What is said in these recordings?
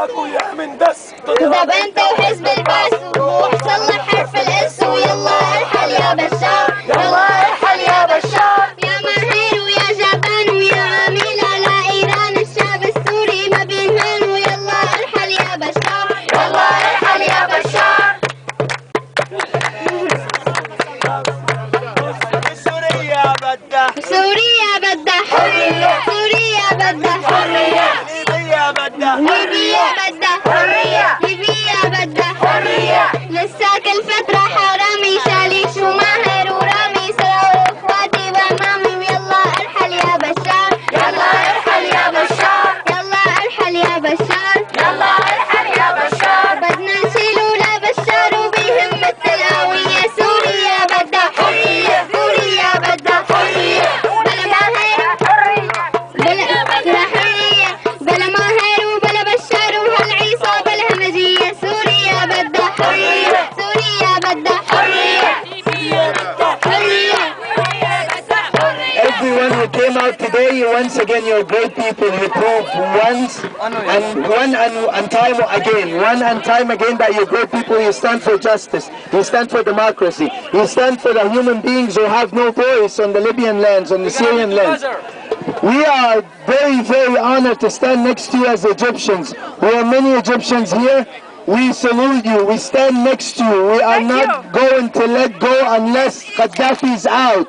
اقوياء من دس. اضرب انت وحزب الباس وروح صلح حرف الاس ويلا ارحل يا بشار. يلا ارحل يا بشار. يا ماهر ويا جبان ويا عميل على ايران الشعب السوري ما بينهان ويلا ارحل يا بشار. يلا ارحل يا بشار. سوريا بدها سوريا بدها حرية. سوريا بدها حرية. ليبيا بدها ليبيا بدها حرية. ليبيا بدها حرية. لسه كل فترة حرامي شاليش وماهر ورامي سرقوا اخواتي وامامي ويلا ارحل يا بشار. يلا ارحل يا بشار. يلا ارحل يا بشار. يلا ارحل يا بشار. بدنا نشيلوا لبشار وبهمة القوية. سوريا بدها حرية. سوريا بدها حرية. بلا ماهر بلا حرية. بلا ماهر وبلا بشار وهالعيصة بلا همجية. سوريا بدها حرية. سوريا بدها حرية. حرية. Everyone who came out today, once again, you're great people. You prove one and time again that you're great people. You stand for justice. You stand for democracy. You stand for the human beings who have no voice on the Libyan lands, on the Syrian lands. We are very, very honored to stand next to you as Egyptians. We are many Egyptians here. We salute you. We stand next to you. We are not going to let go unless Gaddafi is out.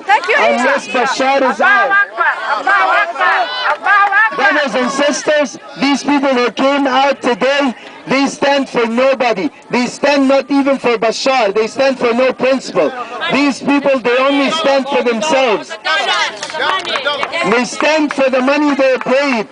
Unless Bashar is out. Brothers and sisters, these people who came out today, they stand for nobody. They stand not even for Bashar. They stand for no principle. These people, they only stand for themselves. They stand for the money they paid.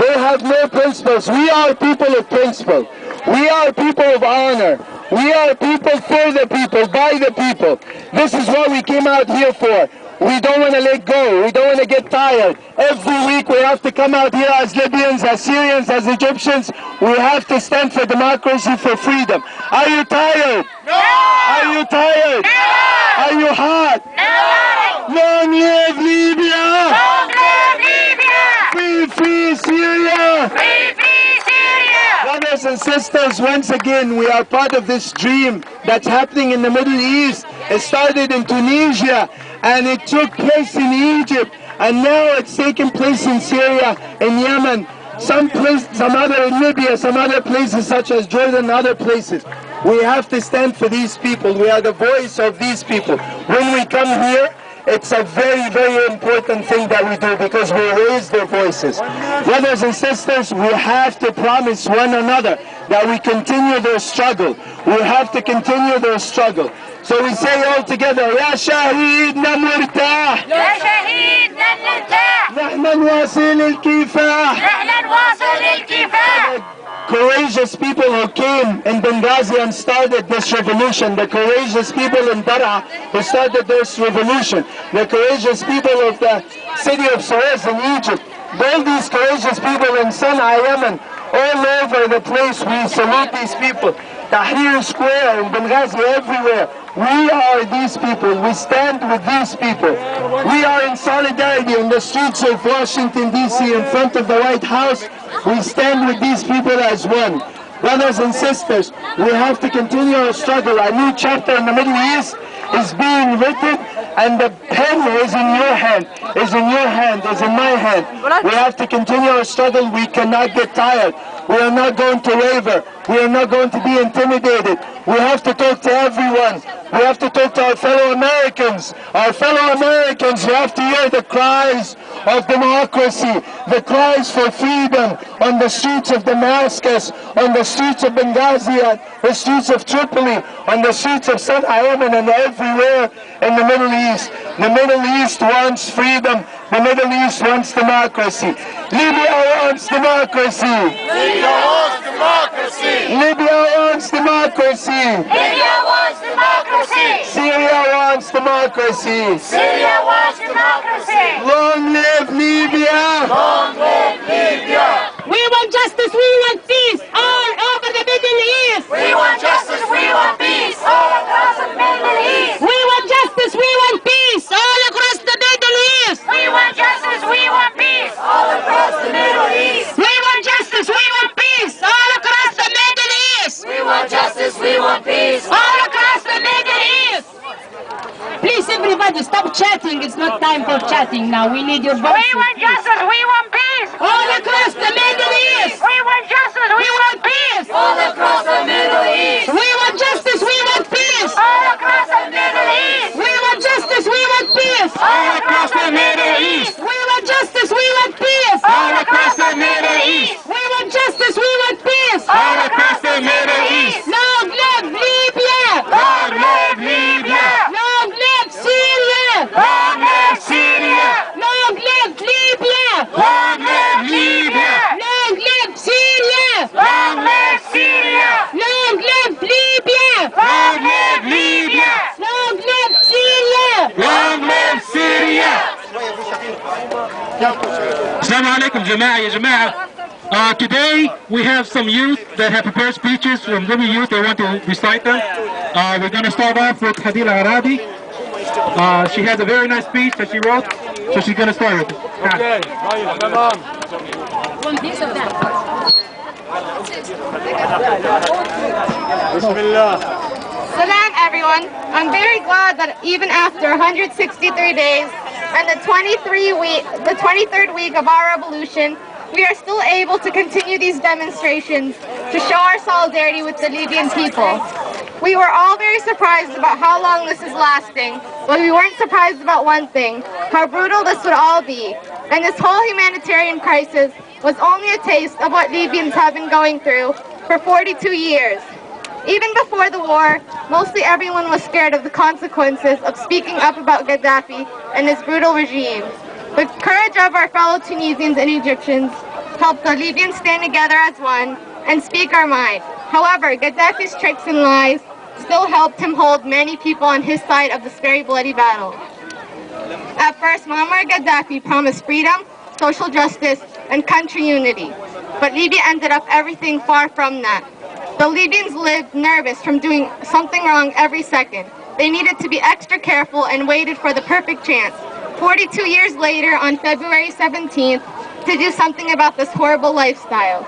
They have no principles. We are people of principle. We are people of honor. We are people for the people, by the people. This is what we came out here for. We don't want to let go. We don't want to get tired. Every week we have to come out here as Libyans, as Syrians, as Egyptians. We have to stand for democracy, for freedom. Are you tired? No! Are you tired? No! Are you hot? No! Long live Libya! Long live Libya! Free, free Syria! Free, free Syria! Brothers and sisters, once again, we are part of this dream that's happening in the Middle East. It started in Tunisia, and it took place in Egypt, and now it's taking place in Syria, in Yemen, some other in Libya, some other places such as Jordan and other places. We have to stand for these people. We are the voice of these people. When we come here, it's a very, very important thing that we do because we raise their voices. Brothers and sisters, we have to promise one another that we continue their struggle. We have to continue their struggle. So we say all together, يا شهيدنا مرتاح. يا شهيدنا نرتاح. نحن نواصل الكفاح. نحن نواصل الكفاح. Courageous people who came in Benghazi and started this revolution, the courageous people in Daraa who started this revolution, the courageous people of the city of Suez in Egypt, all these courageous people in Sana'a, Yemen, all over the place, we salute these people. Tahrir Square in Benghazi, everywhere. We are these people. We stand with these people. We are in solidarity in the streets of Washington, D.C., in front of the White House. We stand with these people as one. Brothers and sisters, we have to continue our struggle. A new chapter in the Middle East is being written, and the pen is in your hand, is in your hand, is in my hand. We have to continue our struggle. We cannot get tired. We are not going to waver. We are not going to be intimidated. We have to talk to everyone. We have to talk to our fellow Americans. Our fellow Americans, you have to hear the cries of democracy, the cries for freedom on the streets of Damascus, on the streets of Benghazi, on the streets of Tripoli, on the streets of Sana'a, Yemen, and everywhere in the Middle East. The Middle East wants freedom. The Middle East wants democracy. Libya wants democracy. Libya wants democracy. Libya wants democracy. Libya wants democracy. Syria wants democracy. Syria wants democracy. Long live Libya. Long live Libya. We want justice, we want peace all over the Middle East. We want justice, we want peace all across the Middle East. We want justice, we want peace all across the Middle East. We want justice, we want peace all across the Middle East. We want justice, we want peace all across time for chatting now. We need your voices. We want justice. We want peace. All across the Middle East. We want justice. We want peace. All across the Middle East. We want justice. We want peace. All across the Middle East. We want justice. We want peace. All across the Middle East. We want justice. We want peace. All across the Middle East. We want justice. We want peace. All across the Middle East. Long live Libya. Long live Libya. Long live Syria. Long live Syria. Long live Libya. Long live Libya. Long live Syria. Long live Syria. Long live Libya. Long live Libya. Long live Syria. Long live Syria. Assalamu alaikum, Jama'ah. Today we have some youth that have prepared speeches from women youth. They want to recite them. We're going to start off with Hadila Arabi. She has a very nice speech that she wrote, so she's going to start with it. Okay, come on. Bismillah. Salam everyone. I'm very glad that even after 163 days and the 23rd week of our revolution, we are still able to continue these demonstrations to show our solidarity with the Libyan people. We were all very surprised about how long this is lasting, but we weren't surprised about one thing, how brutal this would all be. And this whole humanitarian crisis was only a taste of what Libyans have been going through for 42 years. Even before the war, mostly everyone was scared of the consequences of speaking up about Gaddafi and his brutal regime. The courage of our fellow Tunisians and Egyptians helped the Libyans stand together as one and speak our mind. However, Gaddafi's tricks and lies still helped him hold many people on his side of this very bloody battle. At first, Muammar Gaddafi promised freedom, social justice, and country unity. But Libya ended up everything far from that. The Libyans lived nervous from doing something wrong every second. They needed to be extra careful and waited for the perfect chance, 42 years later on February 17th, to do something about this horrible lifestyle.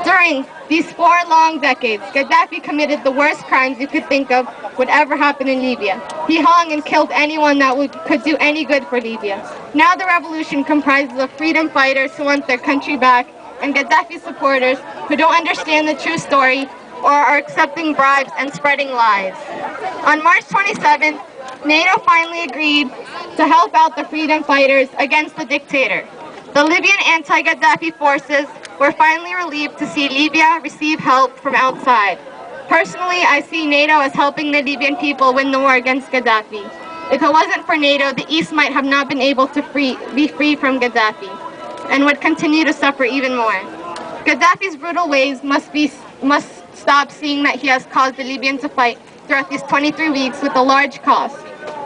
During these 4 long decades, Gaddafi committed the worst crimes you could think of would ever happen in Libya. He hung and killed anyone that could do any good for Libya. Now the revolution comprises of freedom fighters who want their country back and Gaddafi supporters who don't understand the true story or are accepting bribes and spreading lies. On March 27th, NATO finally agreed to help out the freedom fighters against the dictator. The Libyan anti-Gaddafi forces were finally relieved to see Libya receive help from outside. Personally, I see NATO as helping the Libyan people win the war against Gaddafi. If it wasn't for NATO, the East might have not been able to be free from Gaddafi and would continue to suffer even more. Gaddafi's brutal ways must stop, seeing that he has caused the Libyans to fight throughout these 23 weeks with a large cost,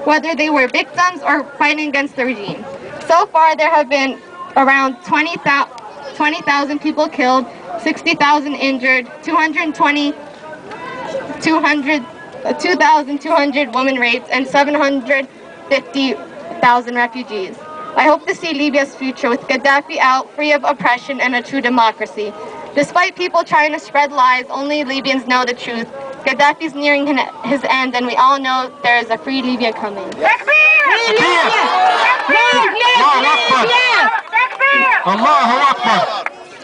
whether they were victims or fighting against the regime. So far, there have been around 20,000 people killed, 60,000 injured, 2,200 women raped, and 750,000 refugees. I hope to see Libya's future with Gaddafi out, free of oppression, and a true democracy. Despite people trying to spread lies, only Libyans know the truth. Gaddafi's nearing his end, and we all know there is a free Libya coming. Allahu Akbar.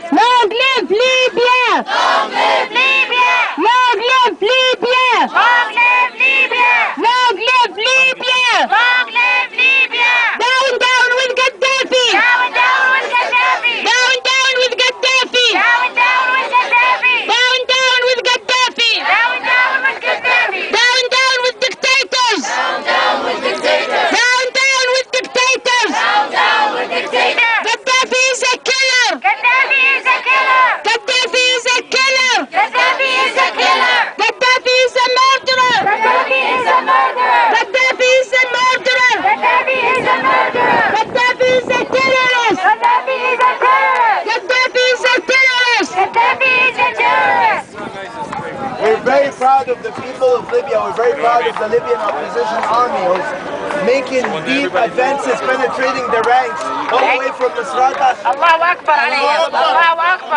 Long live Libya! Long live Libya. Long live Libya! Long live Libya. Long live Libya! Long live Libya. Down, down with Gaddafi! Down, down with Gaddafi. Down, down with Gaddafi! Down, down with Gaddafi. Down, down with Gaddafi! Down, down with Gaddafi. Down, down with dictators! Down, down with dictators. Down, down with dictators! Down, down with dictators. Gaddafi is a killer! Gaddafi is a killer. Gaddafi is a killer! Gaddafi is a killer. Gaddafi is a murderer! Gaddafi is a murderer. Gaddafi is a murderer! Gaddafi is a murderer. Gaddafi is a terrorist! Gaddafi is a terrorist. Gaddafi is a terrorist! Gaddafi is a terrorist. We're very proud of the people of Libya. We're very proud of the Libyan opposition army who's making deep advances, penetrating the ranks all the way from Misrata. Allahu Akbar alayhi. Allahu Akbar.